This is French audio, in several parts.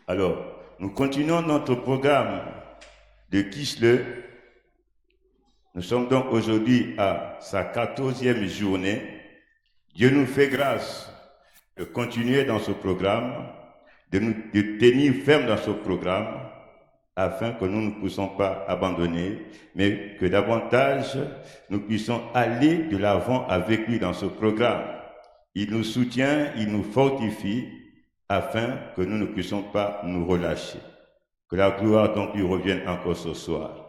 Alors, nous continuons notre programme de Kisle. Nous sommes donc aujourd'hui à sa 14e journée. Dieu nous fait grâce de continuer dans ce programme, de tenir ferme dans ce programme, afin que nous ne puissions pas abandonner, mais que davantage nous puissions aller de l'avant avec lui dans ce programme. Il nous soutient, il nous fortifie, afin que nous ne puissions pas nous relâcher. Que la gloire donc lui revienne encore ce soir.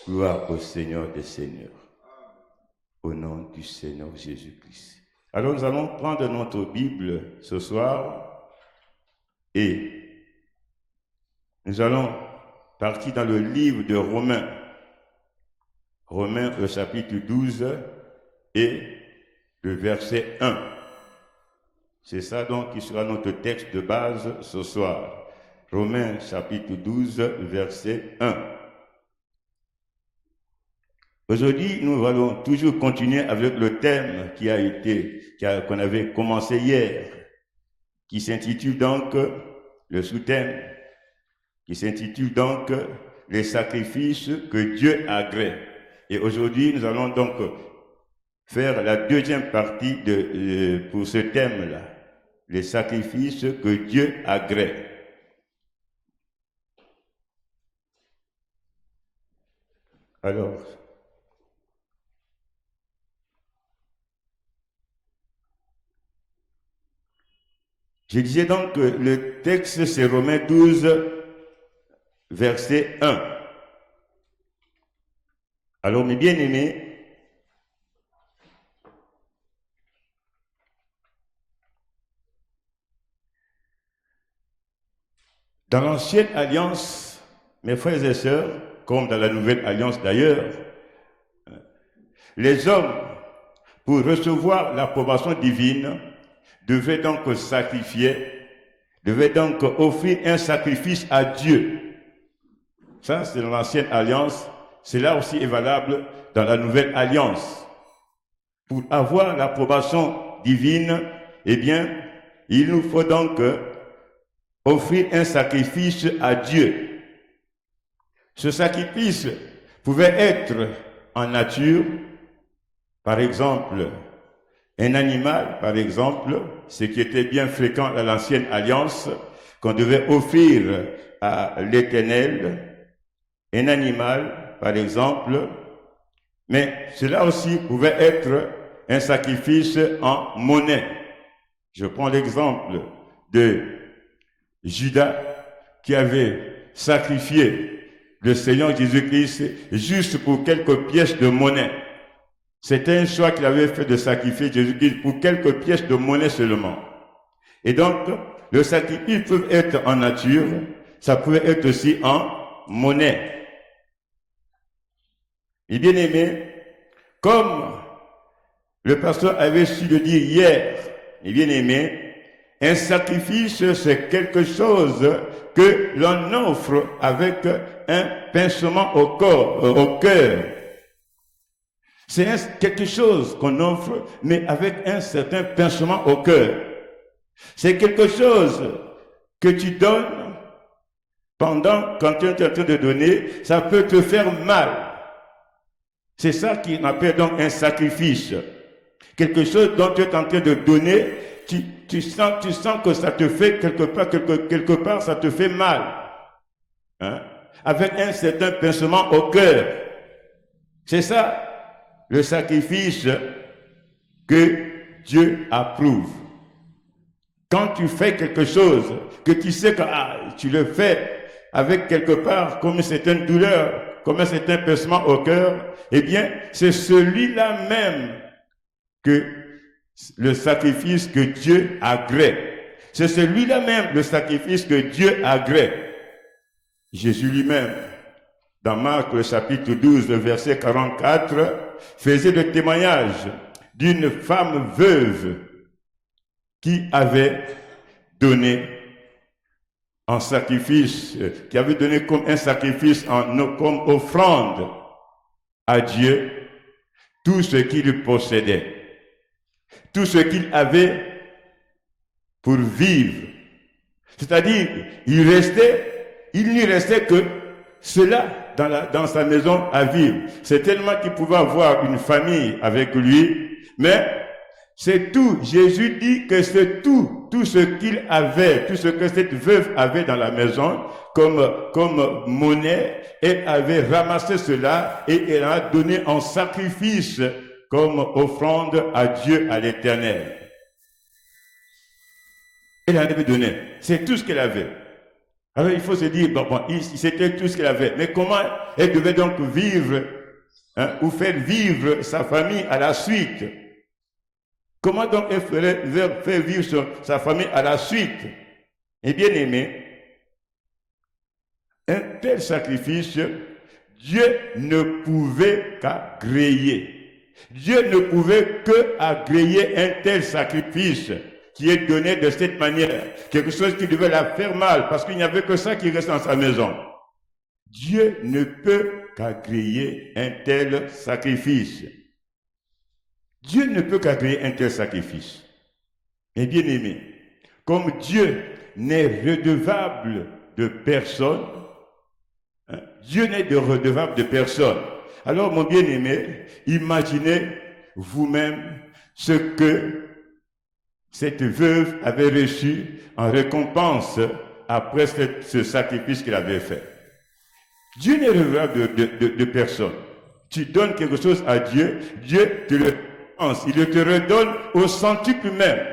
Gloire au Seigneur des Seigneurs. Au nom du Seigneur Jésus-Christ. Alors nous allons prendre notre Bible ce soir et nous allons partir dans le livre de Romains. Romains, le chapitre 12 et le verset 1. C'est ça donc qui sera notre texte de base ce soir. Romains chapitre 12, verset 1. Aujourd'hui, nous allons toujours continuer avec le thème qu'on avait commencé hier, qui s'intitule donc, le sous-thème, qui s'intitule donc les sacrifices que Dieu agrée. Et aujourd'hui, nous allons donc faire la deuxième partie pour ce thème-là, les sacrifices que Dieu agrée. Alors, je disais donc que le texte, c'est Romains 12, verset 1. Alors, mes bien-aimés, dans l'ancienne alliance, mes frères et sœurs, comme dans la nouvelle alliance d'ailleurs, les hommes, pour recevoir l'approbation divine, devaient donc sacrifier, devaient donc offrir un sacrifice à Dieu. Ça, c'est dans l'ancienne alliance. Cela aussi est valable dans la nouvelle alliance. Pour avoir l'approbation divine, eh bien, il nous faut donc offrir un sacrifice à Dieu. Ce sacrifice pouvait être en nature, par exemple, un animal, par exemple, ce qui était bien fréquent dans l'ancienne alliance, qu'on devait offrir à l'Éternel, un animal, par exemple, mais cela aussi pouvait être un sacrifice en monnaie. Je prends l'exemple de Judas qui avait sacrifié le Seigneur Jésus-Christ juste pour quelques pièces de monnaie. C'était un choix qu'il avait fait de sacrifier Jésus-Christ pour quelques pièces de monnaie seulement. Et donc, le sacrifice peut être en nature, ça peut être aussi en monnaie. Et bien aimé, comme le pasteur avait su le dire hier, et bien aimé, un sacrifice, c'est quelque chose que l'on offre avec un pincement au cœur. C'est quelque chose qu'on offre, mais avec un certain pincement au cœur. C'est quelque chose que tu donnes quand tu es en train de donner, ça peut te faire mal. C'est ça qu'on appelle donc un sacrifice. Quelque chose dont tu es en train de donner, tu sens que ça te fait quelque part, ça te fait mal. Hein? Avec un certain pincement au cœur. C'est ça, le sacrifice que Dieu approuve. Quand tu fais quelque chose, que tu sais que tu le fais avec quelque part comme une certaine douleur, comme un certain pincement au cœur, eh bien, c'est celui-là même que le sacrifice que Dieu agrée. C'est celui-là même le sacrifice que Dieu agrée. Jésus lui-même, dans Marc le chapitre 12, verset 44, faisait le témoignage d'une femme veuve qui avait donné en sacrifice, qui avait donné comme un sacrifice, comme offrande à Dieu, tout ce qu'il possédait, tout ce qu'il avait pour vivre, C'est-à-dire, il n'y restait que cela dans sa maison à vivre. C'est tellement qu'il pouvait avoir une famille avec lui, mais c'est tout. Jésus dit que c'est tout ce qu'il avait, tout ce que cette veuve avait dans la maison comme monnaie, elle avait ramassé cela et elle a donné en sacrifice comme offrande à Dieu, à l'Éternel. Elle en avait donné. C'est tout ce qu'elle avait. Alors il faut se dire, c'était tout ce qu'elle avait. Mais comment elle devait donc vivre, ou faire vivre sa famille à la suite? Comment donc elle ferait faire vivre sa famille à la suite? Et bien aimé, un tel sacrifice, Dieu ne pouvait qu'agréer. Dieu ne pouvait qu'agréer un tel sacrifice qui est donné de cette manière. Quelque chose qui devait la faire mal, parce qu'il n'y avait que ça qui reste dans sa maison. Dieu ne peut qu'agréer un tel sacrifice. Dieu ne peut qu'agréer un tel sacrifice. Mais bien aimé, comme Dieu n'est redevable de personne, Dieu n'est redevable de personne. Alors mon bien-aimé, imaginez vous-même ce que cette veuve avait reçu en récompense après ce sacrifice qu'il avait fait. Dieu n'est redevable de personne. Tu donnes quelque chose à Dieu, Dieu te le récompense, il te redonne au centuple même.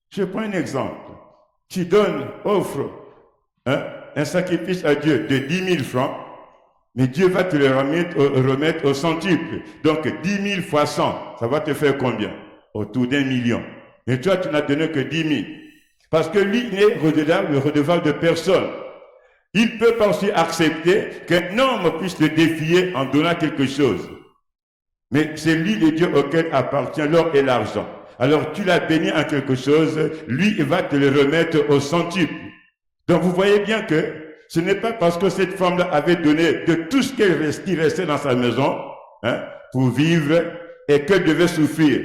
Je prends un exemple. Tu offres un sacrifice à Dieu de 10 000 francs, mais Dieu va te le remettre au centuple. Donc 10 000 fois 100, ça va te faire combien? Autour d'1 million. Et toi, tu n'as donné que 10 000. Parce que lui n'est redevable de personne. Il ne peut pas aussi accepter qu'un homme puisse le défier en donnant quelque chose. Mais c'est lui le Dieu auquel appartient l'or et l'argent. Alors tu l'as béni en quelque chose, lui il va te le remettre au centuple. Donc vous voyez bien que ce n'est pas parce que cette femme-là avait donné de tout ce qui restait dans sa maison pour vivre et qu'elle devait souffrir.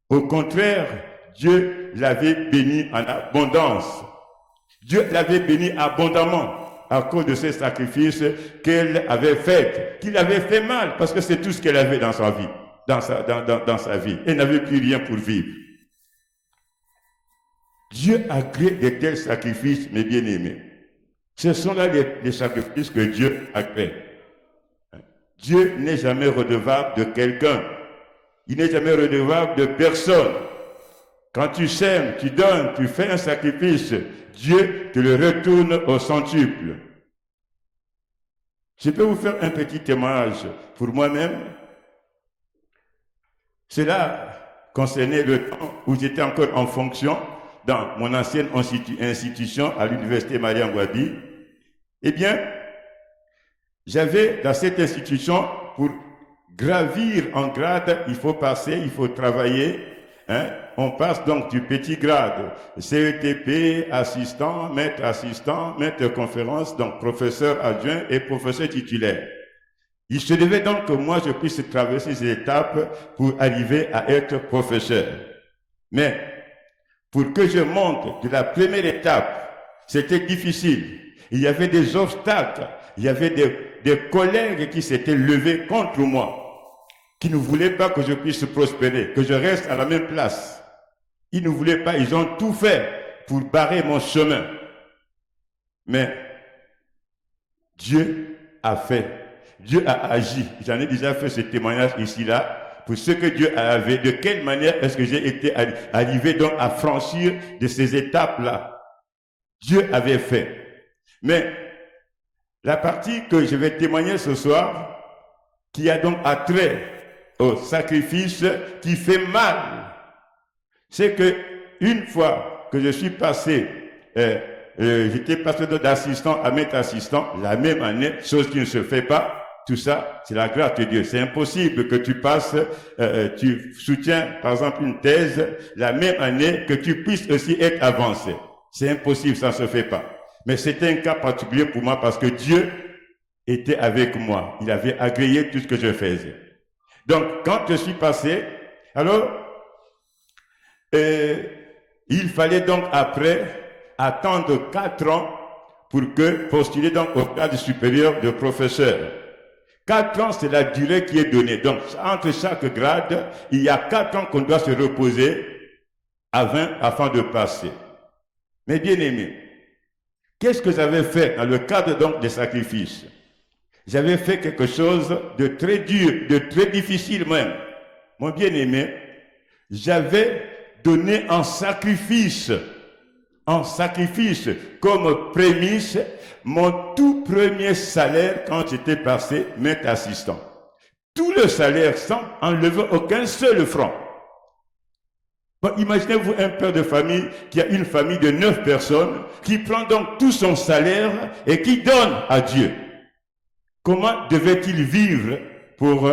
Au contraire, Dieu l'avait béni en abondance. Dieu l'avait béni abondamment à cause de ces sacrifices qu'elle avait faits, qu'il avait fait mal, parce que c'est tout ce qu'elle avait dans sa vie, dans sa vie. Elle n'avait plus rien pour vivre. Dieu agrée de tels sacrifices, mes bien-aimés. Ce sont là les sacrifices que Dieu agrée. Dieu n'est jamais redevable de quelqu'un. Il n'est jamais redevable de personne. Quand tu sèmes, tu donnes, tu fais un sacrifice, Dieu te le retourne au centuple. Je peux vous faire un petit témoignage pour moi-même. Cela concernait le temps où j'étais encore en fonction dans mon ancienne institution à l'université Mariam Wadi. Eh bien, j'avais dans cette institution, pour gravir en grade, il faut passer, il faut travailler. On passe donc du petit grade, CETP, assistant, maître conférence, donc professeur adjoint et professeur titulaire. Il se devait donc que moi je puisse traverser ces étapes pour arriver à être professeur. Mais pour que je monte de la première étape, c'était difficile. Il y avait des obstacles, il y avait des collègues qui s'étaient levés contre moi, qui ne voulaient pas que je puisse prospérer, que je reste à la même place. Ils ne voulaient pas, ils ont tout fait pour barrer mon chemin. Mais Dieu a fait, Dieu a agi. J'en ai déjà fait ce témoignage ici-là, pour ce que Dieu avait. De quelle manière est-ce que j'ai été arrivé donc à franchir de ces étapes-là? Dieu avait fait. Mais la partie que je vais témoigner ce soir, qui a donc attrait au sacrifice qui fait mal, c'est que une fois que je suis passé, j'étais passé d'assistant à maître assistant la même année, chose qui ne se fait pas. Tout ça, c'est la grâce de Dieu. C'est impossible que tu passes, tu soutiens par exemple une thèse la même année que tu puisses aussi être avancé. C'est impossible, ça ne se fait pas. Mais c'était un cas particulier pour moi parce que Dieu était avec moi. Il avait agréé tout ce que je faisais. Donc, quand je suis passé, alors, il fallait donc après attendre 4 ans pour postuler donc au cadre supérieur de professeur. 4 ans, c'est la durée qui est donnée. Donc, entre chaque grade, il y a 4 ans qu'on doit se reposer afin de passer. Mais bien aimé, qu'est-ce que j'avais fait dans le cadre donc des sacrifices? J'avais fait quelque chose de très dur, de très difficile même. Mon bien aimé, j'avais donné en sacrifice comme prémisse mon tout premier salaire quand j'étais passé maître assistant. Tout le salaire sans enlever aucun seul franc. Bon, imaginez-vous un père de famille qui a une famille de 9 personnes, qui prend donc tout son salaire et qui donne à Dieu. Comment devait-il vivre pour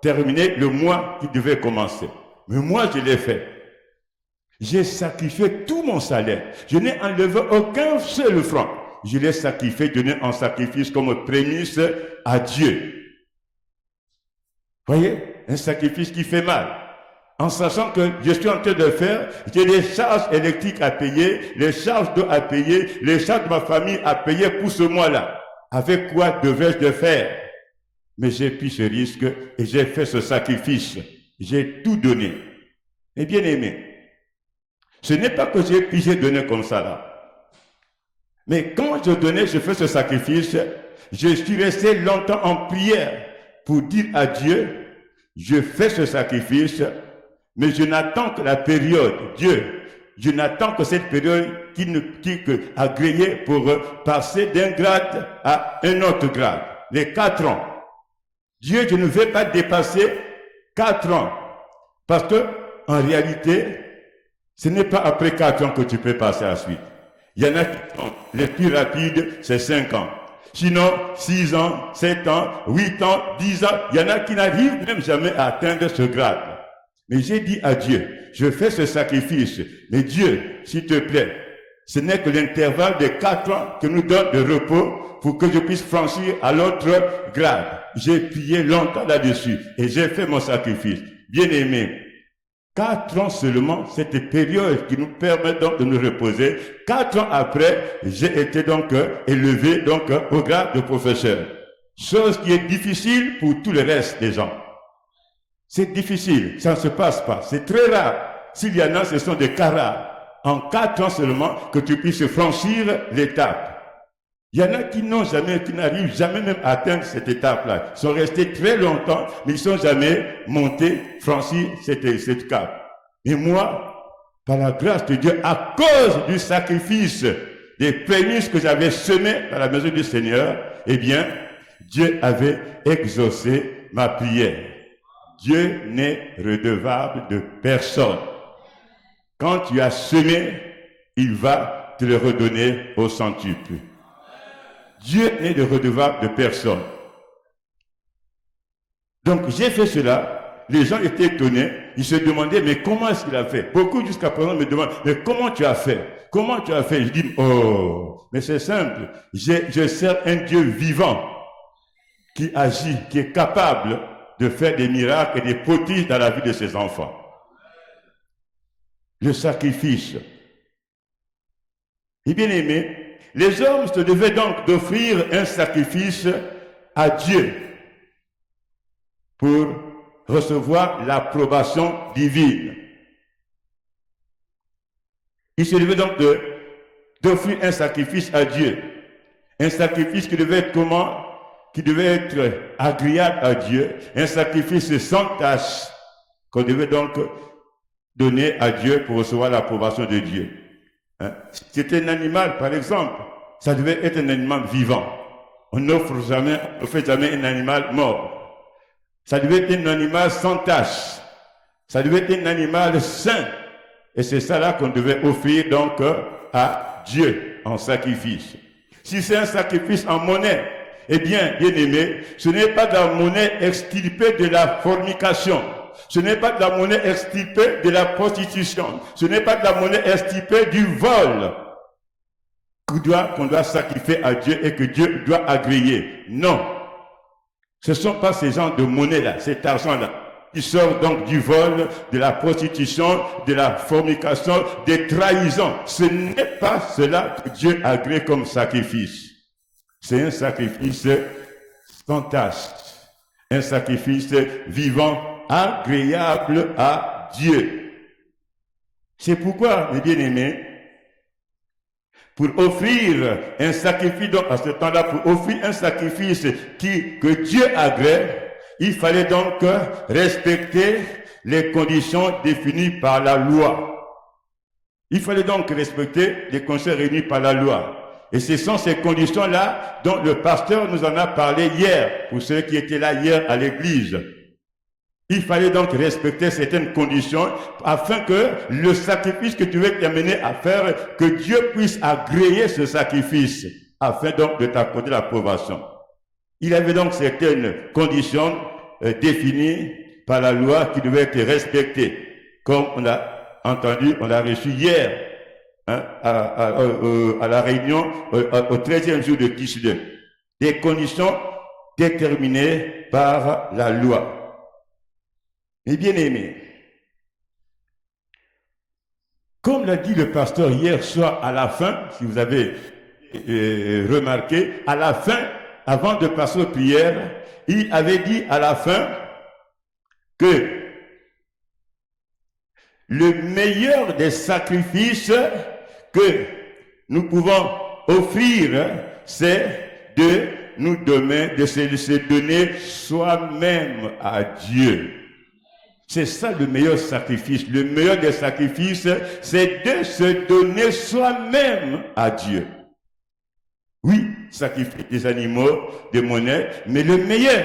terminer le mois qui devait commencer? Mais moi, je l'ai fait. J'ai sacrifié tout mon salaire. Je n'ai enlevé aucun seul franc. Je l'ai sacrifié, donné en sacrifice comme prémisse à Dieu. Voyez, un sacrifice qui fait mal. En sachant que je suis en train de faire, j'ai des charges électriques à payer, les charges d'eau à payer, les charges de ma famille à payer pour ce mois-là. Avec quoi devais-je le faire? Mais j'ai pris ce risque et j'ai fait ce sacrifice. J'ai tout donné. Et bien aimé, ce n'est pas que j'ai donné comme ça là. Mais quand je fais ce sacrifice, je suis resté longtemps en prière pour dire à Dieu, je fais ce sacrifice, mais je n'attends que la période, Dieu, je n'attends que cette période qui agréée pour passer d'un grade à un autre grade, les 4 ans. Dieu, je ne vais pas dépasser 4 ans, parce que en réalité, ce n'est pas après 4 ans que tu peux passer à la suite. Il y en a qui sont les plus rapides, c'est 5 ans. Sinon, 6 ans, 7 ans, 8 ans, 10 ans, il y en a qui n'arrivent même jamais à atteindre ce grade. Mais j'ai dit à Dieu, je fais ce sacrifice, mais Dieu, s'il te plaît, ce n'est que l'intervalle de 4 ans que nous donne de repos pour que je puisse franchir à l'autre grade. J'ai prié longtemps là-dessus et j'ai fait mon sacrifice. Bien aimé, 4 ans seulement, cette période qui nous permet donc de nous reposer. 4 ans après, j'ai été donc élevé donc au grade de professeur. Chose qui est difficile pour tout le reste des gens. C'est difficile, ça ne se passe pas. C'est très rare. S'il y en a, ce sont des cas rares. En 4 ans seulement, que tu puisses franchir l'étape. Il y en a qui n'arrivent jamais même à atteindre cette étape-là. Ils sont restés très longtemps, mais ils ne sont jamais montés, franchis cette cape. Et moi, par la grâce de Dieu, à cause du sacrifice des prémices que j'avais semées dans la maison du Seigneur, eh bien, Dieu avait exaucé ma prière. Dieu n'est redevable de personne. Quand tu as semé, il va te le redonner au centuple. Dieu n'est redevable de personne. Donc j'ai fait cela, les gens étaient étonnés, ils se demandaient, mais comment est-ce qu'il a fait? Beaucoup jusqu'à présent me demandent, mais comment tu as fait? Comment tu as fait? Je dis, oh, mais c'est simple, je sers un Dieu vivant, qui agit, qui est capable de faire des miracles et des prodiges dans la vie de ses enfants. Le sacrifice. Et bien aimé, les hommes se devaient donc d'offrir un sacrifice à Dieu pour recevoir l'approbation divine. Ils se devaient donc d'offrir un sacrifice à Dieu. Un sacrifice qui devait être comment? Qui devait être agréable à Dieu. Un sacrifice sans tache qu'on devait donc donner à Dieu pour recevoir l'approbation de Dieu. Hein? C'était un animal, par exemple. Ça devait être un animal vivant. On n'offre jamais un animal mort. Ça devait être un animal sans tache. Ça devait être un animal saint. Et c'est ça là qu'on devait offrir donc à Dieu en sacrifice. Si c'est un sacrifice en monnaie, eh bien, bien aimé, ce n'est pas de la monnaie extirpée de la fornication. Ce n'est pas de la monnaie extirpée de la prostitution. Ce n'est pas de la monnaie extirpée du vol qu'on doit sacrifier à Dieu et que Dieu doit agréer. Non. Ce ne sont pas ces genres de monnaie-là, cet argent-là. qui sort donc du vol, de la prostitution, de la fornication, des trahisons. Ce n'est pas cela que Dieu agrée comme sacrifice. C'est un sacrifice sans tache, un sacrifice vivant, agréable à Dieu. C'est pourquoi, mes bien-aimés, pour offrir un sacrifice, donc à ce temps-là, pour offrir un sacrifice que Dieu agrée, il fallait donc respecter les conditions définies par la loi. Il fallait donc respecter les conditions réunies par la loi. Et ce sont ces conditions-là dont le pasteur nous en a parlé hier, pour ceux qui étaient là hier à l'église. Il fallait donc respecter certaines conditions afin que le sacrifice que tu veux t'amener à faire, que Dieu puisse agréer ce sacrifice, afin donc de t'accorder l'approbation. Il y avait donc certaines conditions définies par la loi qui devaient être respectées, comme on a entendu, on l'a reçu hier à la réunion au 13e jour de Kislev. Des conditions déterminées par la loi. Mes bien-aimés, comme l'a dit le pasteur hier soir à la fin, si vous avez remarqué, à la fin, avant de passer aux prières, il avait dit à la fin que le meilleur des sacrifices que nous pouvons offrir, c'est de nous donner, de se donner soi-même à Dieu. C'est ça le meilleur sacrifice. Le meilleur des sacrifices, c'est de se donner soi-même à Dieu. Oui, sacrifier des animaux, des monnaies, mais le meilleur,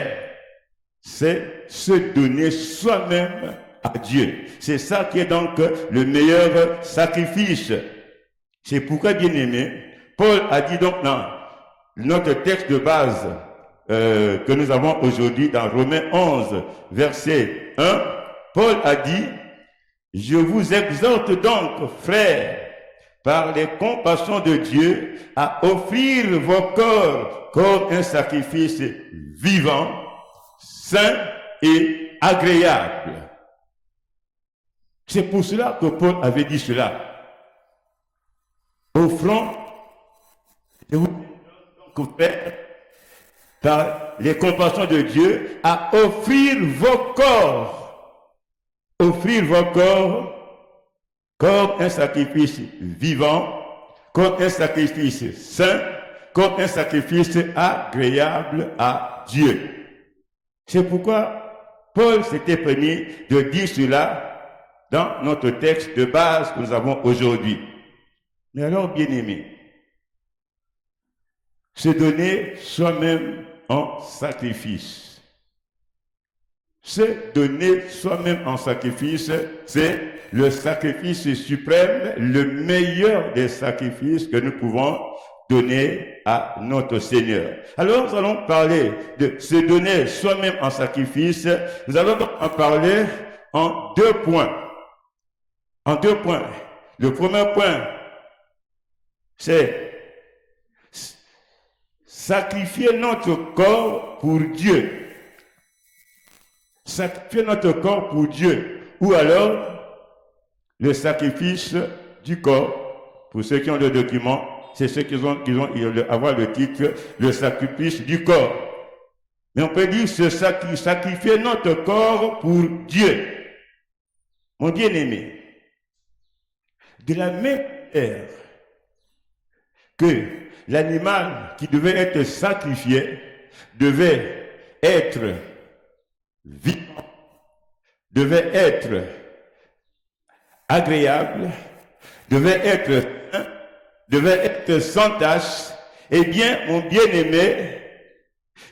c'est se donner soi-même à Dieu. C'est ça qui est donc le meilleur sacrifice. C'est pourquoi, bien aimé, Paul a dit donc dans notre texte de base que nous avons aujourd'hui dans Romains 11, verset 1, Paul a dit, « Je vous exhorte donc, frères, par les compassions de Dieu, à offrir vos corps comme un sacrifice vivant, saint et agréable. » C'est pour cela que Paul avait dit cela. Offrons, je vous exhorte donc, frères, par les compassions de Dieu, à offrir vos corps comme un sacrifice vivant, comme un sacrifice saint, comme un sacrifice agréable à Dieu. C'est pourquoi Paul s'était permis de dire cela dans notre texte de base que nous avons aujourd'hui. Mais alors, bien aimé, se donner soi-même en sacrifice. Se donner soi-même en sacrifice, c'est le sacrifice suprême, le meilleur des sacrifices que nous pouvons donner à notre Seigneur. Alors, nous allons parler de se donner soi-même en sacrifice. Nous allons donc en parler en 2 points. En 2 points. Le premier point, c'est sacrifier notre corps pour Dieu. Sacrifier notre corps pour Dieu. Ou alors, le sacrifice du corps. Pour ceux qui ont le document, c'est ceux qui ont avoir le titre, le sacrifice du corps. Mais on peut dire sacrifier notre corps pour Dieu. Mon bien-aimé, de la même manière que l'animal qui devait être sacrifié devait être vivant, devait être agréable, devait être sans tache, eh bien, mon bien-aimé,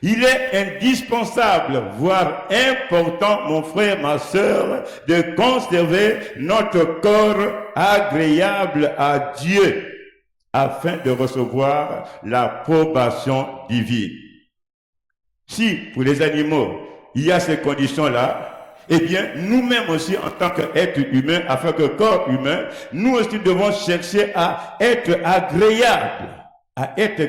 il est indispensable, voire important, mon frère, ma sœur, de conserver notre corps agréable à Dieu, afin de recevoir l'approbation divine. Si, pour les animaux, il y a ces conditions-là, eh bien, nous-mêmes aussi, en tant qu'êtres humains, afin que corps humain, nous aussi devons chercher à être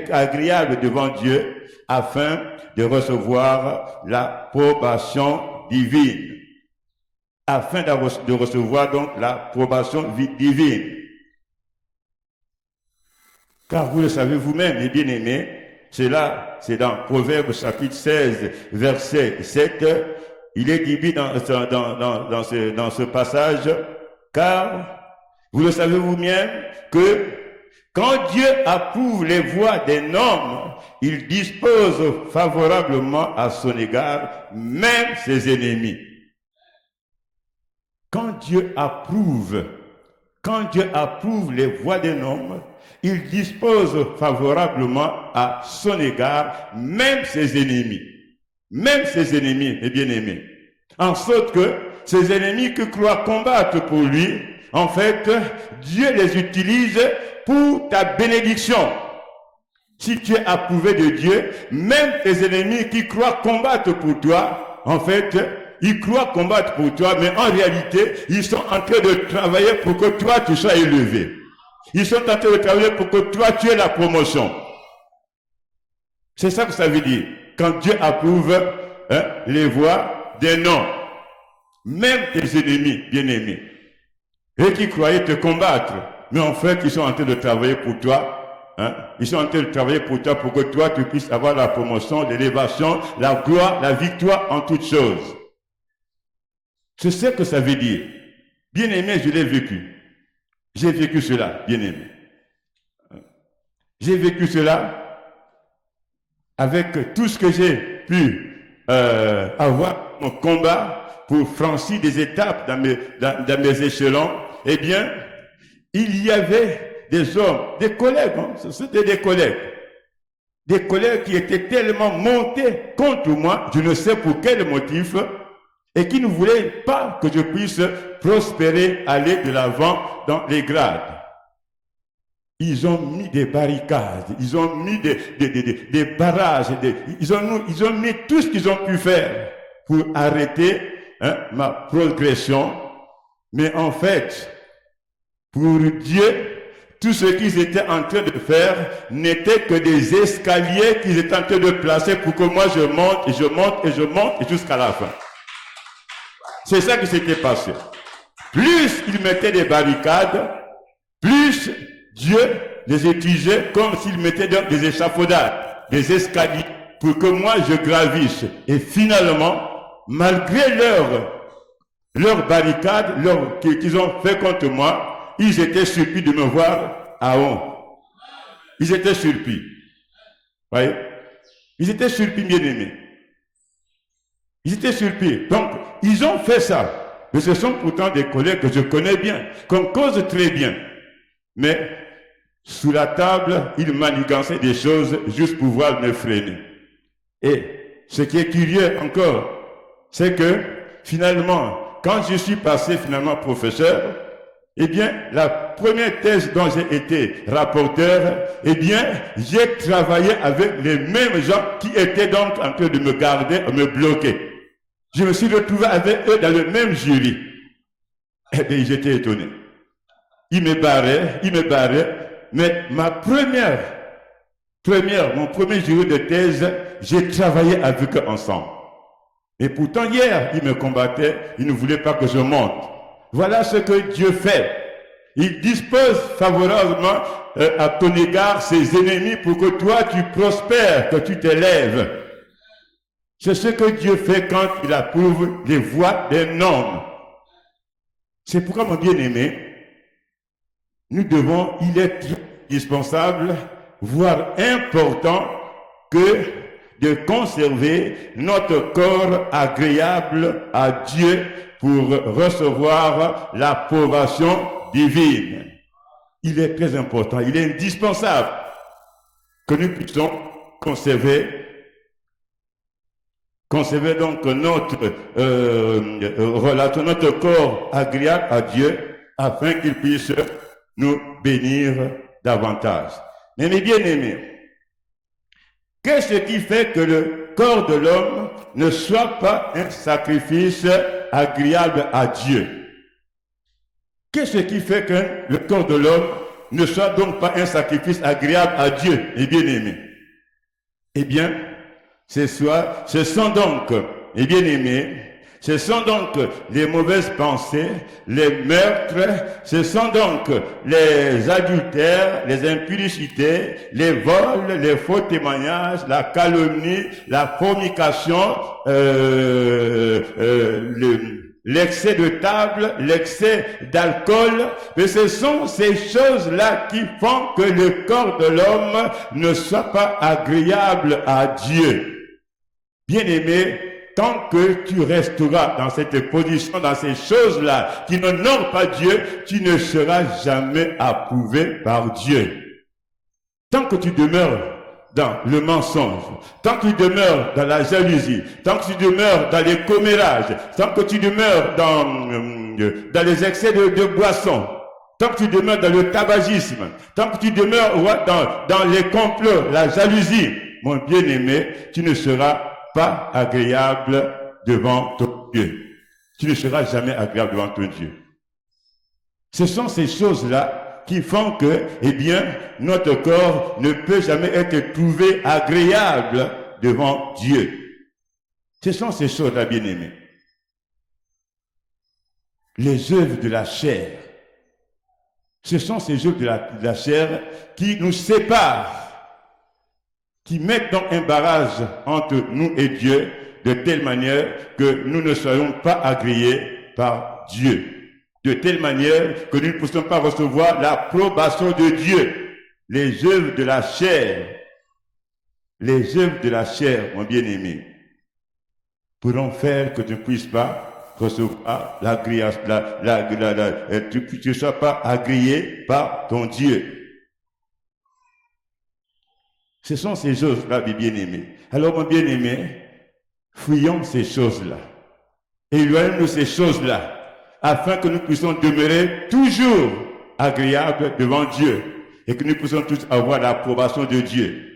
agréables devant Dieu, afin de recevoir l'approbation divine. afin de recevoir donc l'approbation divine. Car vous le savez vous-même, mes bien-aimés, c'est dans Proverbes chapitre 16, verset 7, il est dit dans ce passage, car vous le savez vous-même que quand Dieu approuve les voies d'un homme, il dispose favorablement à son égard, même ses ennemis. Quand Dieu approuve les voies d'un homme, il dispose favorablement à son égard, même ses ennemis. Même ses ennemis, mes bien-aimés. En sorte que ses ennemis qui croient combattre pour lui, en fait, Dieu les utilise pour ta bénédiction. Si tu es approuvé de Dieu, même tes ennemis qui croient combattre pour toi, en fait, ils croient combattre pour toi, mais en réalité, ils sont en train de travailler pour que toi, tu sois élevé. Ils sont en train de travailler pour que toi, tu aies la promotion. C'est ça que ça veut dire. Quand Dieu approuve les voies d'un homme, même tes ennemis, bien-aimés, et qui croyaient te combattre, mais en fait, ils sont en train de travailler pour toi. Ils sont en train de travailler pour toi, pour que toi, tu puisses avoir la promotion, l'élévation, la gloire, la victoire en toutes choses. C'est ce que ça veut dire. Bien-aimé, je l'ai vécu. J'ai vécu cela, bien-aimé. J'ai vécu cela avec tout ce que j'ai pu avoir mon combat pour franchir des étapes dans mes échelons. Eh bien, il y avait des hommes, des collègues, c'était des collègues qui étaient tellement montés contre moi, je ne sais pour quel motif, et qui ne voulaient pas que je puisse prospérer, aller de l'avant dans les grades. Ils ont mis des barricades, ils ont mis des barrages, ils ont mis tout ce qu'ils ont pu faire pour arrêter ma progression. Mais en fait, pour Dieu, tout ce qu'ils étaient en train de faire n'était que des escaliers qu'ils étaient en train de placer pour que moi je monte et je monte et je monte et jusqu'à la fin. C'est ça qui s'était passé. Plus ils mettaient des barricades, plus Dieu les utilisait comme s'ils mettaient des échafaudages, des escaliers pour que moi je gravisse. Et finalement, malgré leurs barricades qu'ils ont fait contre moi, ils étaient surpris de me voir à haut. Ils étaient surpris. Voyez? Ils étaient surpris, bien-aimés. Ils étaient surpris. Donc, ils ont fait ça. Mais ce sont pourtant des collègues que je connais bien, qu'on cause très bien. Mais, sous la table, ils manigançaient des choses juste pour pouvoir me freiner. Et, ce qui est curieux encore, c'est que, finalement, quand je suis passé finalement professeur, eh bien, la première thèse dont j'ai été rapporteur, eh bien, j'ai travaillé avec les mêmes gens qui étaient donc en train de me garder, me bloquer. Je me suis retrouvé avec eux dans le même jury. Eh bien, j'étais étonné. Ils me barraient, mais mon premier jury de thèse, j'ai travaillé avec eux ensemble. Et pourtant, hier, ils me combattaient, ils ne voulaient pas que je monte. Voilà ce que Dieu fait. Il dispose favorablement à ton égard ses ennemis pour que toi, tu prospères, que tu t'élèves. C'est ce que Dieu fait quand il approuve les voies d'un homme. C'est pourquoi, mon bien-aimé, il est indispensable, voire important, que de conserver notre corps agréable à Dieu pour recevoir l'approbation divine. Il est très important, il est indispensable que nous puissions conserver donc notre relation, notre corps agréable à Dieu, afin qu'il puisse nous bénir davantage. Mais mes bien-aimés, qu'est-ce qui fait que le corps de l'homme ne soit pas un sacrifice agréable à Dieu? Qu'est-ce qui fait que le corps de l'homme ne soit donc pas un sacrifice agréable à Dieu, mes bien-aimés? Eh bien, ce sont donc, mes bien-aimés, Ce sont donc les mauvaises pensées, les meurtres, ce sont donc les adultères, les impudicités, les vols, les faux témoignages, la calomnie, la fornication, l'excès de table, l'excès d'alcool, mais ce sont ces choses-là qui font que le corps de l'homme ne soit pas agréable à Dieu. Bien-aimé, tant que tu resteras dans cette position, dans ces choses-là qui n'honorent pas Dieu, tu ne seras jamais approuvé par Dieu. Tant que tu demeures dans le mensonge, tant que tu demeures dans la jalousie, tant que tu demeures dans les commérages, tant que tu demeures dans les excès de boissons, tant que tu demeures dans le tabagisme, tant que tu demeures dans les complots, la jalousie, mon bien-aimé, tu ne seras pas agréable devant ton Dieu. Tu ne seras jamais agréable devant ton Dieu. Ce sont ces choses-là qui font que, notre corps ne peut jamais être trouvé agréable devant Dieu. Ce sont ces choses-là, bien-aimés. Les œuvres de la chair. Ce sont ces œuvres de la chair qui nous séparent, qui mettent donc un barrage entre nous et Dieu, de telle manière que nous ne soyons pas agréés par Dieu. De telle manière que nous ne puissions pas recevoir l'approbation de Dieu. Les œuvres de la chair, mon bien-aimé, pourront faire que tu ne puisses pas recevoir tu ne sois pas agréé par ton Dieu. Ce sont ces choses-là, mes bien-aimés. Alors, mon bien-aimé, fuyons ces choses-là. Éloignons-nous de ces choses-là, afin que nous puissions demeurer toujours agréables devant Dieu, et que nous puissions tous avoir l'approbation de Dieu.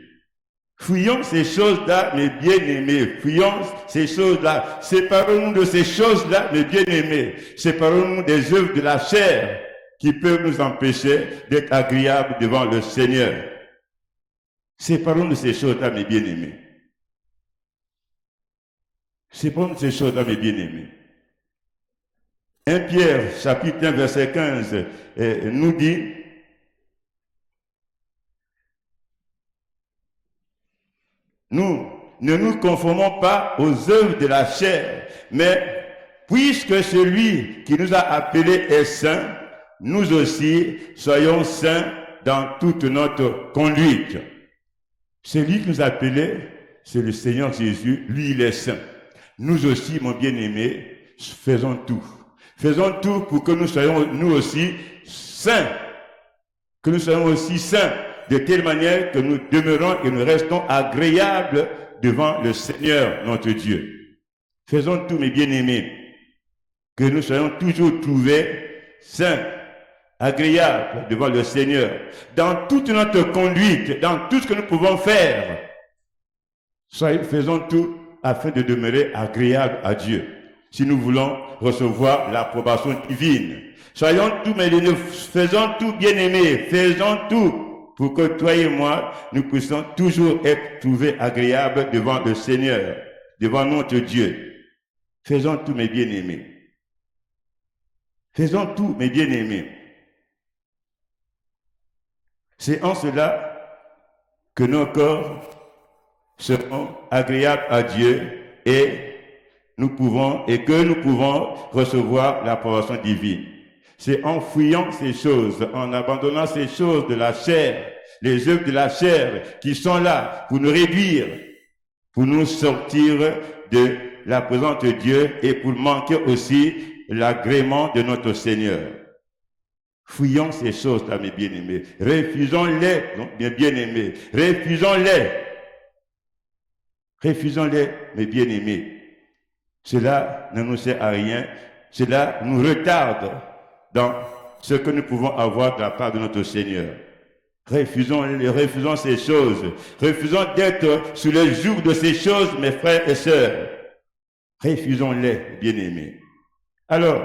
Fuyons ces choses-là, mes bien-aimés. Fuyons ces choses-là. Séparons-nous de ces choses-là, mes bien-aimés. Séparons-nous des œuvres de la chair qui peuvent nous empêcher d'être agréables devant le Seigneur. Séparons-nous de ces choses-là, mes bien-aimés. Séparons-nous de ces choses-là, mes bien-aimés. 1 Pierre, chapitre 1, verset 15, nous dit, nous ne nous conformons pas aux œuvres de la chair, mais puisque celui qui nous a appelés est saint, nous aussi soyons saints dans toute notre conduite. Celui qui nous a appelés, c'est le Seigneur Jésus, lui il est saint. Nous aussi, mon bien-aimé, faisons tout. Faisons tout pour que nous soyons, nous aussi, saints. Que nous soyons aussi saints, de telle manière que nous demeurons et nous restons agréables devant le Seigneur, notre Dieu. Faisons tout, mes bien-aimés, que nous soyons toujours trouvés saints, agréables devant le Seigneur. Dans toute notre conduite, dans tout ce que nous pouvons faire, faisons tout afin de demeurer agréables à Dieu. Si nous voulons recevoir l'approbation divine. Soyons tout, mais nous faisons tout, bien-aimés, faisons tout pour que toi et moi, nous puissions toujours être trouvés agréables devant le Seigneur, devant notre Dieu. Faisons tout, mes bien-aimés. Faisons tout, mes bien-aimés. C'est en cela que nos corps seront agréables à Dieu et que nous pouvons recevoir l'approbation divine. C'est en fuyant ces choses, en abandonnant ces choses de la chair, les œuvres de la chair qui sont là pour nous réduire, pour nous sortir de la présence de Dieu et pour manquer aussi l'agrément de notre Seigneur. Fuyons ces choses-là, mes bien-aimés. Refusons-les, mes bien-aimés. Refusons-les. Refusons-les, mes bien-aimés. Cela ne nous sert à rien. Cela nous retarde dans ce que nous pouvons avoir de la part de notre Seigneur. Refusons ces choses. Refusons d'être sous le joug de ces choses, mes frères et sœurs. Refusons-les, bien-aimés. Alors,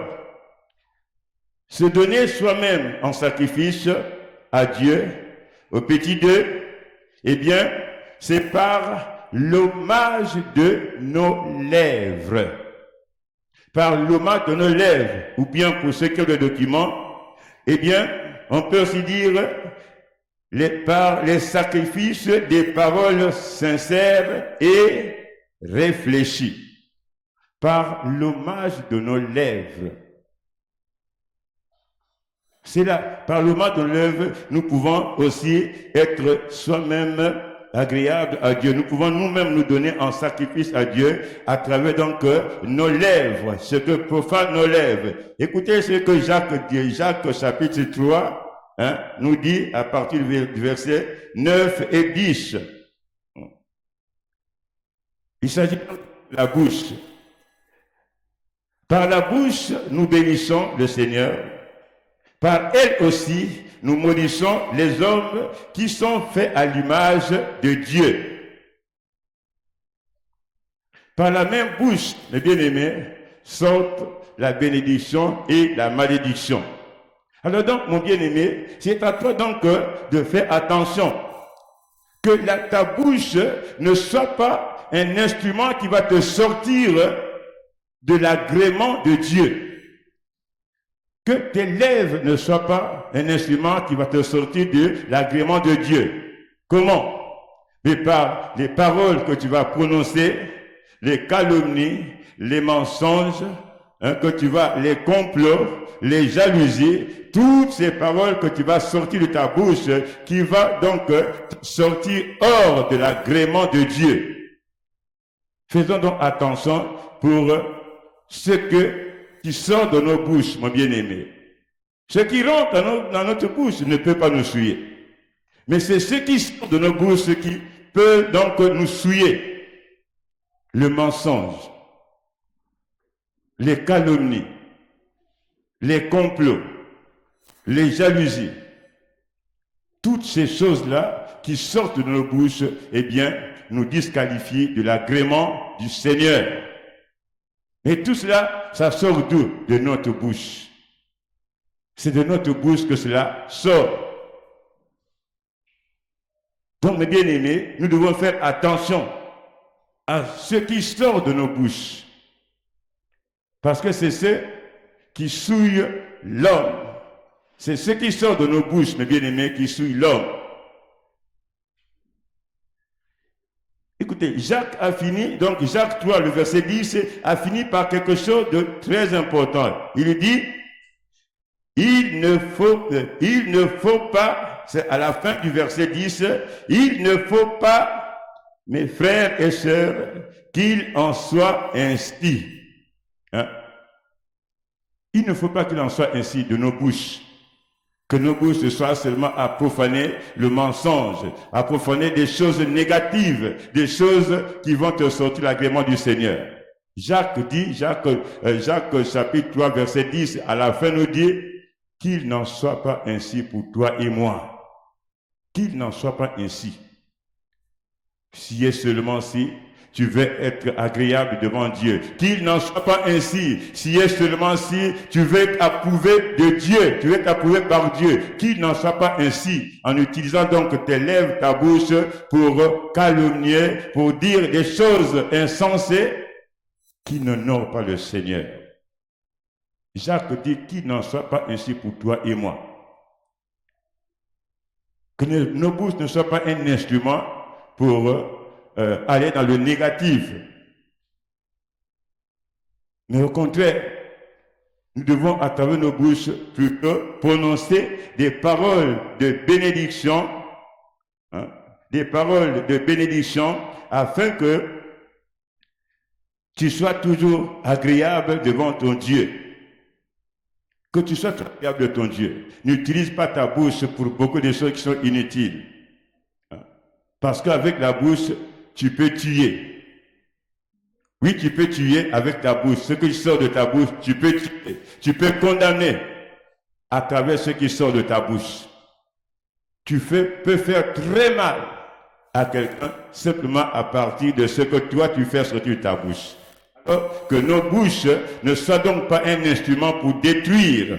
se donner soi-même en sacrifice à Dieu, au petit Dieu, eh bien, c'est par l'hommage de nos lèvres. par l'hommage de nos lèvres, ou bien pour ceux qui ont le document, eh bien, on peut aussi dire par les sacrifices des paroles sincères et réfléchies. Par l'hommage de nos lèvres. C'est là, par l'hommage de nos lèvres, nous pouvons aussi être soi-même agréables à Dieu. Nous pouvons nous-mêmes nous donner en sacrifice à Dieu à travers donc nos lèvres, ce que profanent nos lèvres. Écoutez ce que Jacques dit, Jacques chapitre 3, nous dit à partir du verset 9 et 10. Il s'agit de la bouche. Par la bouche, nous bénissons le Seigneur. Par elle aussi, nous maudissons les hommes qui sont faits à l'image de Dieu. Par la même bouche, mes bien-aimés, sortent la bénédiction et la malédiction. Alors donc, mon bien-aimé, c'est à toi donc de faire attention. Que ta bouche ne soit pas un instrument qui va te sortir de l'agrément de Dieu. Que tes lèvres ne soient pas un instrument qui va te sortir de l'agrément de Dieu. Comment? Mais par les paroles que tu vas prononcer, les calomnies, les mensonges, que tu vas, les complots, les jalousies, toutes ces paroles que tu vas sortir de ta bouche, qui va donc sortir hors de l'agrément de Dieu. Faisons donc attention pour ce qui sort de nos bouches, mon bien-aimé. Ce qui rentre dans notre bouche ne peut pas nous souiller. Mais c'est ce qui sort de nos bouches qui peut donc nous souiller. Le mensonge, les calomnies, les complots, les jalousies. Toutes ces choses-là qui sortent de nos bouches, eh bien, nous disqualifient de l'agrément du Seigneur. Et tout cela, ça sort d'où? De notre bouche. C'est de notre bouche que cela sort. Donc, mes bien-aimés, nous devons faire attention à ce qui sort de nos bouches. Parce que c'est ce qui souille l'homme. C'est ce qui sort de nos bouches, mes bien-aimés, qui souille l'homme. Écoutez, Jacques a fini, donc Jacques 3, le verset 10, a fini par quelque chose de très important. Il dit, il ne faut pas, c'est à la fin du verset 10, il ne faut pas, mes frères et sœurs, qu'il en soit ainsi. Il ne faut pas qu'il en soit ainsi de nos bouches. Que nos bouches soient seulement à profaner le mensonge, à profaner des choses négatives, des choses qui vont te sortir l'agrément du Seigneur. Jacques dit, Jacques chapitre 3, verset 10, à la fin nous dit, qu'il n'en soit pas ainsi pour toi et moi. Qu'il n'en soit pas ainsi. Si et seulement si tu veux être agréable devant Dieu. Qu'il n'en soit pas ainsi, si et seulement si tu veux être approuvé de Dieu, tu veux être approuvé par Dieu. Qu'il n'en soit pas ainsi, en utilisant donc tes lèvres, ta bouche, pour calomnier, pour dire des choses insensées qui n'honorent pas le Seigneur. Jacques dit qu'il n'en soit pas ainsi pour toi et moi. Que nos bouches ne soient pas un instrument pour aller dans le négatif. Mais au contraire, nous devons à travers nos bouches plutôt prononcer des paroles de bénédiction, des paroles de bénédiction afin que tu sois toujours agréable devant ton Dieu. Que tu sois agréable de ton Dieu. N'utilise pas ta bouche pour beaucoup de choses qui sont inutiles. Parce qu'avec la bouche, tu peux tuer. Oui, tu peux tuer avec ta bouche. Ce qui sort de ta bouche, tu peux tuer. Tu peux condamner à travers ce qui sort de ta bouche. Tu peux faire très mal à quelqu'un simplement à partir de ce que toi tu fais sortir de ta bouche. Alors, que nos bouches ne soient donc pas un instrument pour détruire.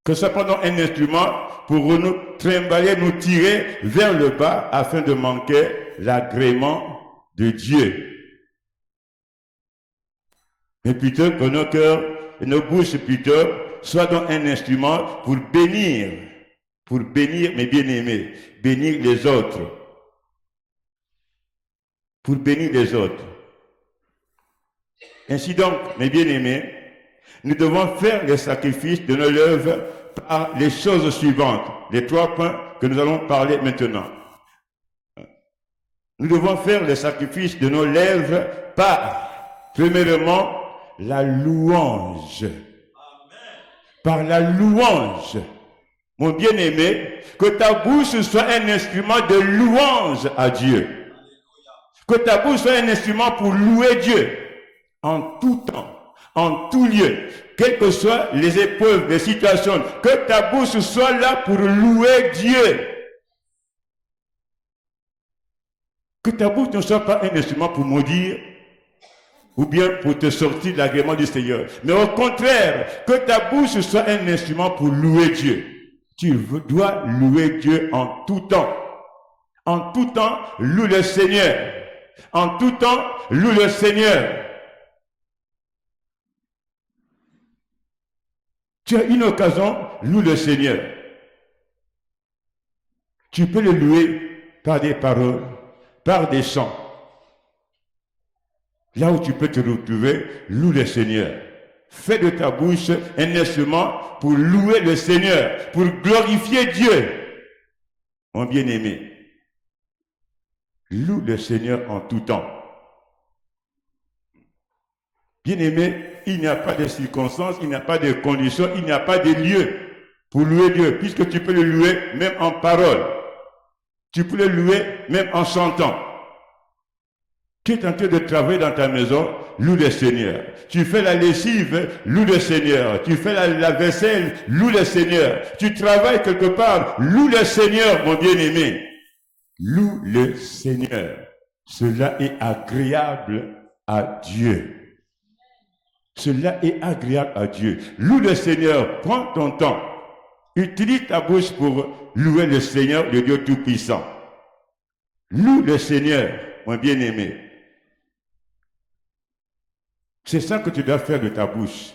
Que ce soit pas un instrument pour nous trimballer, nous tirer vers le bas afin de manquer l'agrément de Dieu. mais plutôt que nos cœurs et nos bouches plutôt soient donc un instrument pour bénir, mes bien-aimés, bénir les autres, pour bénir les autres. Ainsi donc, mes bien-aimés, nous devons faire les sacrifices de nos lèvres par les choses suivantes, les 3 points que nous allons parler maintenant. Nous devons faire les sacrifices de nos lèvres par, premièrement, la louange. Amen. Par la louange. Mon bien-aimé, que ta bouche soit un instrument de louange à Dieu. Que ta bouche soit un instrument pour louer Dieu en tout temps, en tout lieu, quelles que soient les épreuves, les situations, que ta bouche soit là pour louer Dieu. Que ta bouche ne soit pas un instrument pour maudire ou bien pour te sortir de l'agrément du Seigneur. Mais au contraire, que ta bouche soit un instrument pour louer Dieu. Tu dois louer Dieu en tout temps. En tout temps, loue le Seigneur. En tout temps, loue le Seigneur. Tu as une occasion, loue le Seigneur. Tu peux le louer par des paroles, par des chants. Là où tu peux te retrouver, loue le Seigneur. Fais de ta bouche un instrument pour louer le Seigneur, pour glorifier Dieu. Mon bien-aimé, loue le Seigneur en tout temps. Bien-aimé, il n'y a pas de circonstances, il n'y a pas de conditions, il n'y a pas de lieu pour louer Dieu, puisque tu peux le louer même en parole. Tu peux le louer même en chantant. Tu es en train de travailler dans ta maison, loue le Seigneur. Tu fais la lessive, loue le Seigneur. Tu fais la vaisselle, loue le Seigneur. Tu travailles quelque part, loue le Seigneur, mon bien-aimé. Loue le Seigneur. Cela est agréable à Dieu. Cela est agréable à Dieu. Loue le Seigneur, prends ton temps. Utilise ta bouche pour louer le Seigneur, le Dieu Tout-Puissant. Loue le Seigneur, mon bien-aimé. C'est ça que tu dois faire de ta bouche.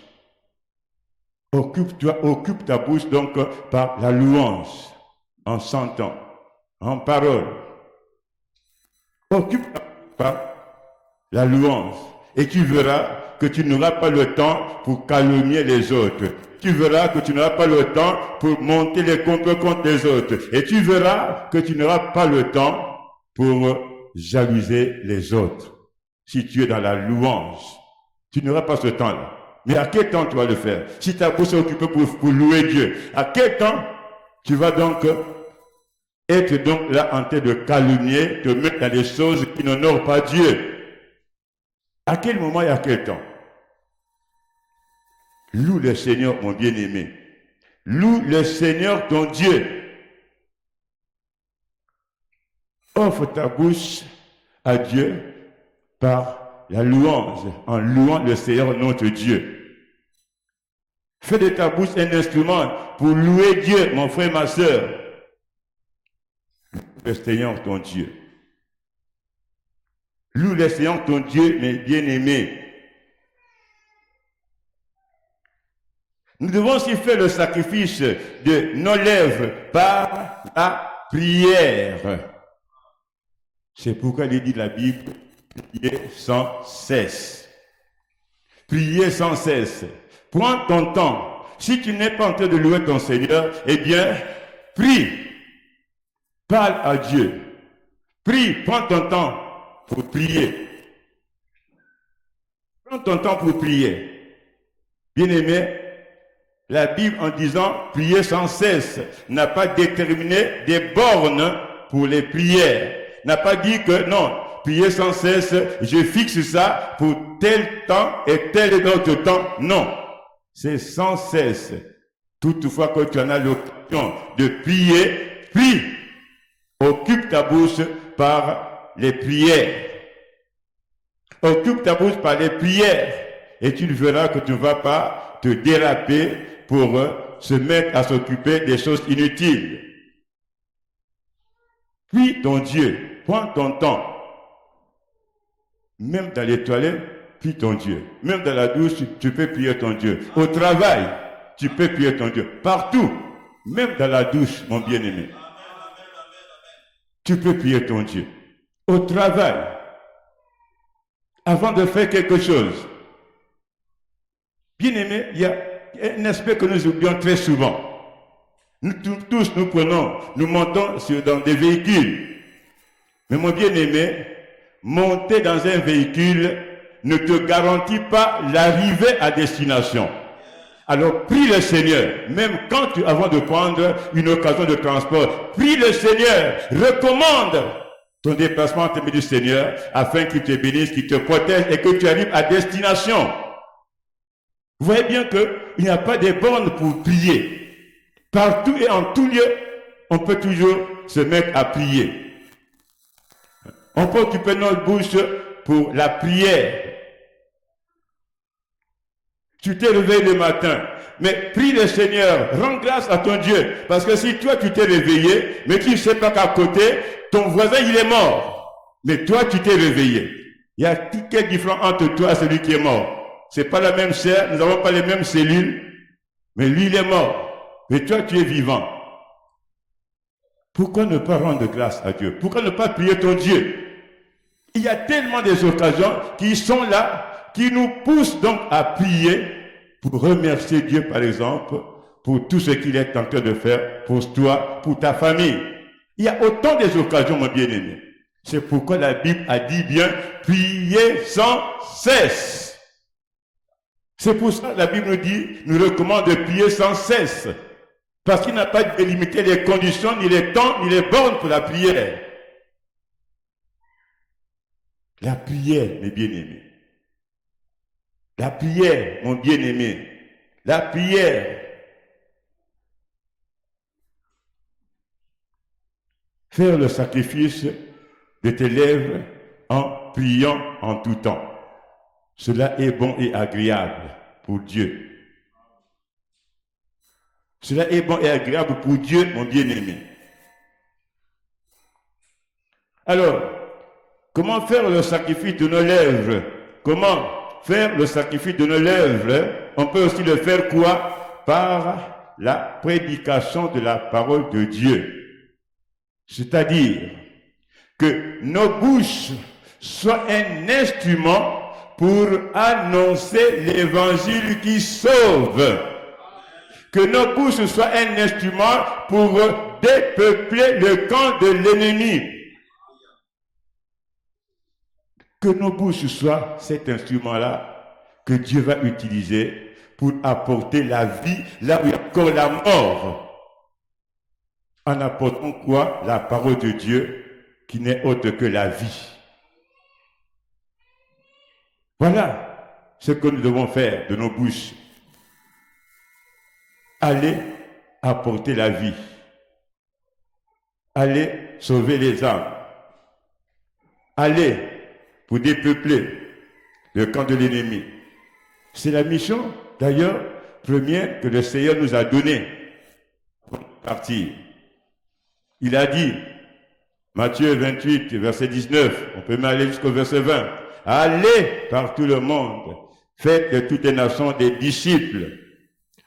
Occupe ta bouche donc par la louange, en chantant, en parole. Occupe ta bouche par la louange. Et tu verras que tu n'auras pas le temps pour calomnier les autres. Tu verras que tu n'auras pas le temps pour monter les contre les autres. Et tu verras que tu n'auras pas le temps pour jalouser les autres. Si tu es dans la louange, tu n'auras pas ce temps-là. Mais à quel temps tu vas le faire? Si ta bouche est occupée pour louer Dieu, à quel temps tu vas donc être donc là en train de calomnier, te mettre dans des choses qui n'honorent pas Dieu? À quel moment et à quel temps? Loue le Seigneur, mon bien-aimé. Loue le Seigneur, ton Dieu. Offre ta bouche à Dieu par la louange, en louant le Seigneur, notre Dieu. Fais de ta bouche un instrument pour louer Dieu, mon frère, ma soeur. Le Seigneur, ton Dieu. Loue le Seigneur, ton Dieu, mes bien-aimés. Nous devons aussi faire le sacrifice de nos lèvres par la prière. C'est pourquoi il dit la Bible, priez sans cesse. Priez sans cesse. Prends ton temps. Si tu n'es pas en train de louer ton Seigneur, eh bien, prie. Parle à Dieu. Prie, prends ton temps pour prier. Prends ton temps pour prier. Bien-aimé, la Bible, en disant prier sans cesse, n'a pas déterminé des bornes pour les prières. N'a pas dit que non, prier sans cesse, je fixe ça pour tel temps et tel autre temps. Non, c'est sans cesse. Toutefois que tu en as l'occasion de prier, prie. Occupe ta bouche par les prières. Occupe ta bouche par les prières. Et tu verras que tu ne vas pas te déraper pour se mettre à s'occuper des choses inutiles. Prie ton Dieu, prends ton temps. Même dans les toilettes, prie ton Dieu. Même dans la douche, tu peux prier ton Dieu. Au travail, tu peux prier ton Dieu. Partout, même dans la douche, mon bien-aimé, tu peux prier ton Dieu. Au travail, avant de faire quelque chose. Bien-aimé, il y a un aspect que nous oublions très souvent. Nous tous, nous montons dans des véhicules. Mais mon bien-aimé, monter dans un véhicule ne te garantit pas l'arrivée à destination. Alors prie le Seigneur, même avant de prendre une occasion de transport, prie le Seigneur, recommande ton déplacement entre du Seigneur afin qu'il te bénisse, qu'il te protège et que tu arrives à destination. Vous voyez bien qu'il n'y a pas de bornes pour prier. Partout et en tout lieu, on peut toujours se mettre à prier. On peut occuper notre bouche pour la prière. Tu t'es réveillé le matin, mais prie le Seigneur, rends grâce à ton Dieu. Parce que si toi tu t'es réveillé, mais tu ne sais pas qu'à côté, ton voisin il est mort. Mais toi tu t'es réveillé. Il y a quel différence entre toi et celui qui est mort? C'est pas la même chair, nous n'avons pas les mêmes cellules, mais lui il est mort. Mais toi tu es vivant. Pourquoi ne pas rendre grâce à Dieu? Pourquoi ne pas prier ton Dieu? Il y a tellement des occasions qui sont là, qui nous poussent donc à prier pour remercier Dieu, par exemple, pour tout ce qu'il est en train de faire pour toi, pour ta famille. Il y a autant des occasions, mon bien-aimé. C'est pourquoi la Bible a dit bien, priez sans cesse. C'est pour ça que la Bible nous recommande de prier sans cesse. Parce qu'il n'a pas délimité les conditions, ni les temps, ni les bornes pour la prière. La prière, mes bien-aimés. La prière, mon bien-aimé. La prière. Faire le sacrifice de tes lèvres en priant en tout temps. Cela est bon et agréable pour Dieu. Cela est bon et agréable pour Dieu, mon bien-aimé. Alors, comment faire le sacrifice de nos lèvres? Comment faire le sacrifice de nos lèvres? On peut aussi le faire quoi? Par la prédication de la parole de Dieu. C'est-à-dire que nos bouches soient un instrument pour annoncer l'évangile qui sauve. Que nos bouches soient un instrument pour dépeupler le camp de l'ennemi. Que nos bouches soient cet instrument-là que Dieu va utiliser pour apporter la vie là où il y a encore la mort. En apportant quoi? La parole de Dieu qui n'est autre que la vie. Voilà ce que nous devons faire de nos bouches. Allez apporter la vie. Allez sauver les âmes. Allez pour dépeupler le camp de l'ennemi. C'est la mission, d'ailleurs, première que le Seigneur nous a donnée pour partir. Il a dit, Matthieu 28, verset 19, on peut même aller jusqu'au verset 20, allez par tout le monde, faites de toutes les nations des disciples,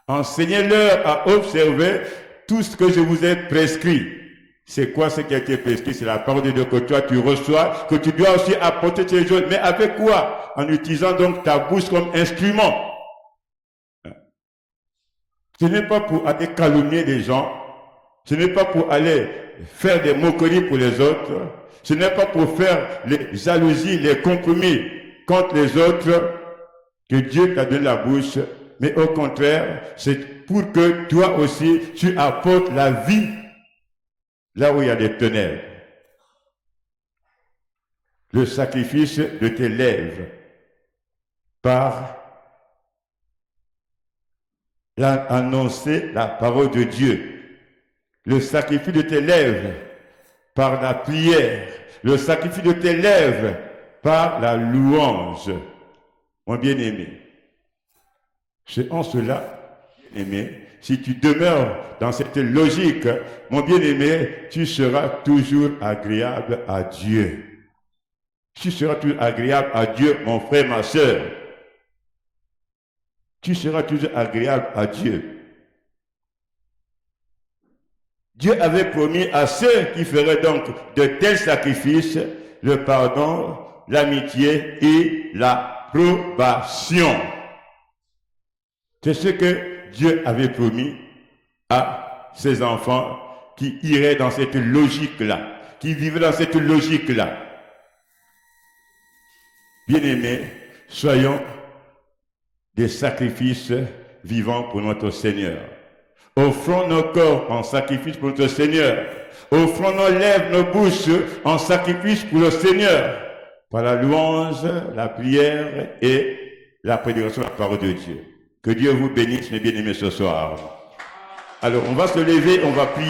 enseignez-leur à observer tout ce que je vous ai prescrit. C'est quoi ce qui a été prescrit? C'est la parole de Dieu que toi tu reçois, que tu dois aussi apporter ces choses. Mais avec quoi? En utilisant donc ta bouche comme instrument. Ce n'est pas pour aller calomnier les gens. Ce n'est pas pour aller faire des moqueries pour les autres. Ce n'est pas pour faire les jalousies, les compromis contre les autres que Dieu t'a donné la bouche. Mais au contraire, c'est pour que toi aussi tu apportes la vie là où il y a des ténèbres. Le sacrifice de tes lèvres par annoncer la parole de Dieu. Le sacrifice de tes lèvres par la prière. Le sacrifice de tes lèvres par la louange. Mon bien-aimé, c'est en cela, bien-aimé, si tu demeures dans cette logique, mon bien-aimé, tu seras toujours agréable à Dieu. Tu seras toujours agréable à Dieu, mon frère, ma soeur. Tu seras toujours agréable à Dieu. Dieu avait promis à ceux qui feraient donc de tels sacrifices le pardon, l'amitié et l'approbation. C'est ce que Dieu avait promis à ses enfants qui iraient dans cette logique-là, qui vivraient dans cette logique-là. Bien-aimés, soyons des sacrifices vivants pour notre Seigneur. Offrons nos corps en sacrifice pour notre Seigneur. Offrons nos lèvres, nos bouches en sacrifice pour le Seigneur. Par la louange, la prière et la prédication de la parole de Dieu. Que Dieu vous bénisse, mes bien-aimés, ce soir. Alors, on va se lever, on va prier.